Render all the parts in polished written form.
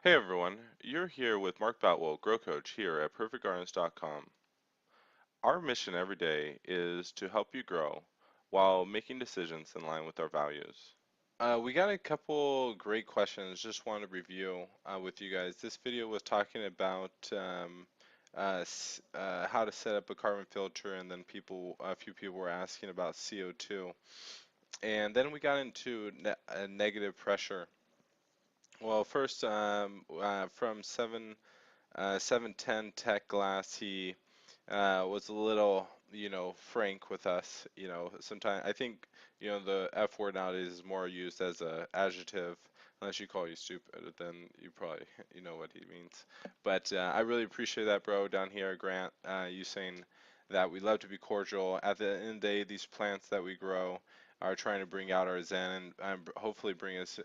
Hey everyone, you're here with Mark Boutwell, Grow Coach here at PerfectGardens.com. Our mission every day is to help you grow while making decisions in line with our values. We got a couple great questions. Just want to review with you guys. This video was talking about how to set up a carbon filter, and then a few people were asking about CO2, and then we got into negative pressure. Well, first, from 710 Tech Glass, he was a little, frank with us. Sometimes I think, the F word nowadays is more used as a adjective. Unless you call you stupid, then you probably you know what he means. But I really appreciate that, bro, down here, Grant. You saying that we love to be cordial. At the end of the day, these plants that we grow are trying to bring out our zen and hopefully bring us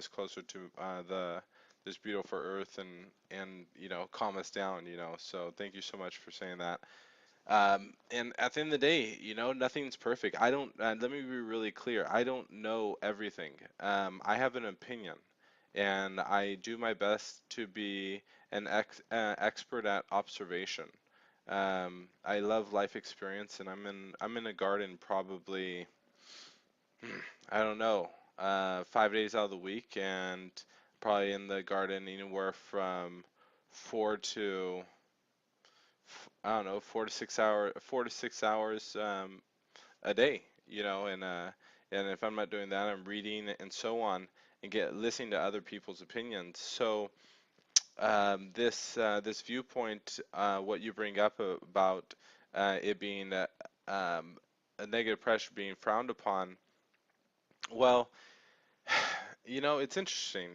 closer to the this beautiful earth and calm us down. So thank you so much for saying that. And at the end of the day, nothing's perfect. I don't Let me be really clear. I don't know everything. I have an opinion, and I do my best to be an expert at observation. I love life experience, and I'm in a garden probably I don't know, 5 days out of the week, and probably in the garden anywhere from four to I don't know, 4 to 6 hours a day, and if I'm not doing that, I'm reading and so on, and get listening to other people's opinions. So this viewpoint, what you bring up about it being um, a negative pressure being frowned upon, well, it's interesting.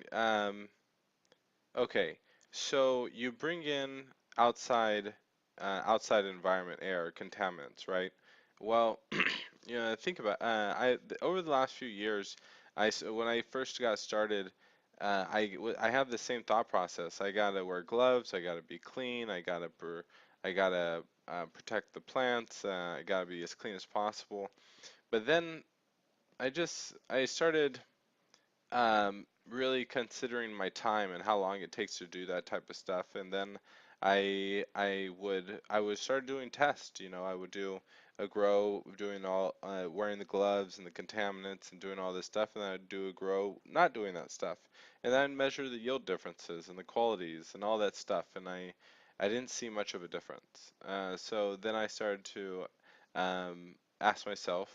Okay, so you bring in outside outside environment air contaminants, right? Well, think about over the last few years, when I first got started, I have the same thought process. I gotta wear gloves. I gotta be clean. I gotta protect the plants. I gotta be as clean as possible. But then I started really considering my time and how long it takes to do that type of stuff. And then I would start doing tests. I would do a grow, doing all wearing the gloves and the contaminants and doing all this stuff, and then I'd do a grow not doing that stuff, and then measure the yield differences and the qualities and all that stuff. And I didn't see much of a difference. So then I started to ask myself,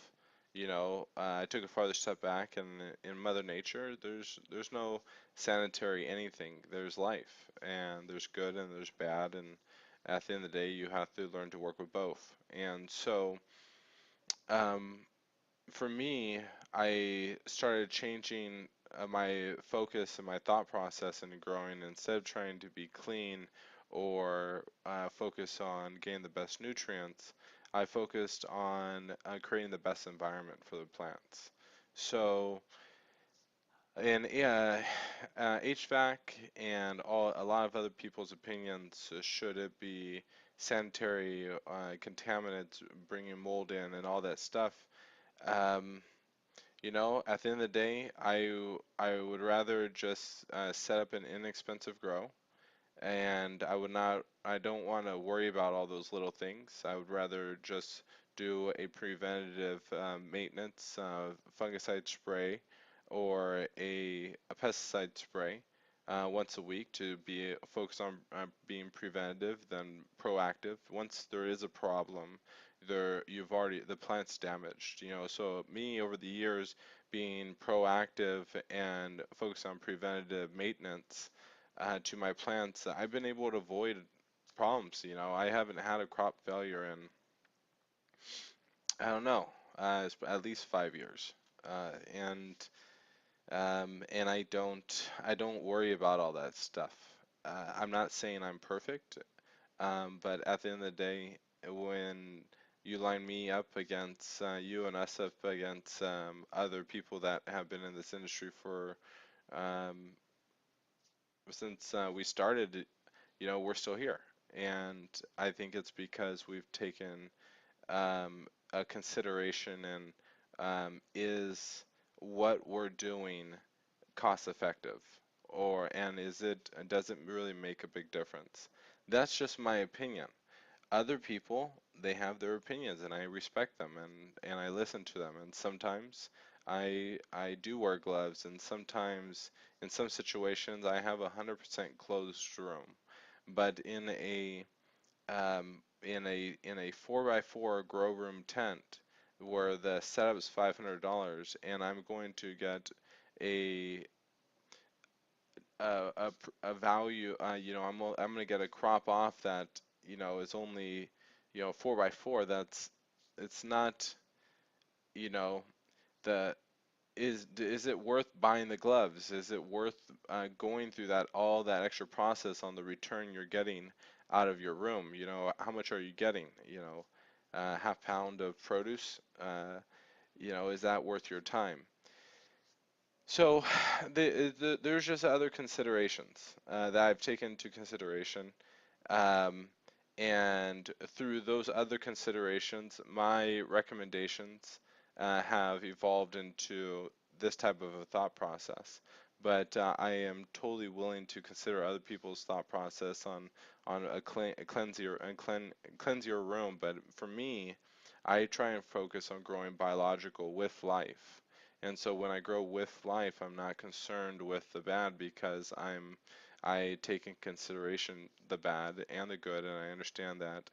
I took a farther step back, and in Mother Nature, there's no sanitary anything. There's life, and there's good and there's bad, and at the end of the day, you have to learn to work with both. And so, um, for me, I started changing my focus and my thought process into growing. Instead of trying to be clean or focus on getting the best nutrients, I focused on creating the best environment for the plants. So, and yeah, HVAC and a lot of other people's opinions, should it be sanitary, contaminants, bringing mold in, and all that stuff. Um, at the end of the day, I would rather just set up an inexpensive grow, and I don't want to worry about all those little things. I would rather just do a preventative maintenance fungicide spray or a pesticide spray once a week to be focused on being preventative than proactive. Once there is a problem, the plant's damaged. So me over the years being proactive and focused on preventative maintenance to my plants, I've been able to avoid problems. I haven't had a crop failure in, I don't know, it's at least 5 years. And I don't worry about all that stuff. I'm not saying I'm perfect, but at the end of the day, when you line me up against you and us up against other people that have been in this industry for um, since we started, we're still here. And I think it's because we've taken a consideration in, is what we're doing cost effective, and does it really make a big difference? That's just my opinion. Other people, they have their opinions and I respect them and I listen to them, and sometimes I do wear gloves, and sometimes in some situations I have 100% closed room. But in a 4x4 grow room tent where the setup is $500 and I'm going to get a a value, I'm going to get a crop off that, is only, 4x4. It's not, you know, the is it worth buying the gloves? Is it worth going through all that extra process on the return you're getting out of your room? How much are you getting? Half pound of produce. Is that worth your time? So there's just other considerations that I've taken into consideration, um, and through those other considerations, my recommendations have evolved into this type of a thought process. But I am totally willing to consider other people's thought process on a cleanse your room. But for me, I try and focus on growing biological with life. And so when I grow with life, I'm not concerned with the bad because I take in consideration the bad and the good, and I understand that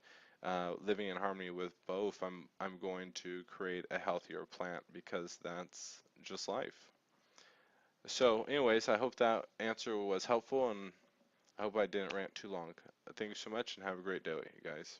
living in harmony with both, I'm going to create a healthier plant because that's just life. So, anyways, I hope that answer was helpful, and I hope I didn't rant too long. Thank you so much, and have a great day, you guys.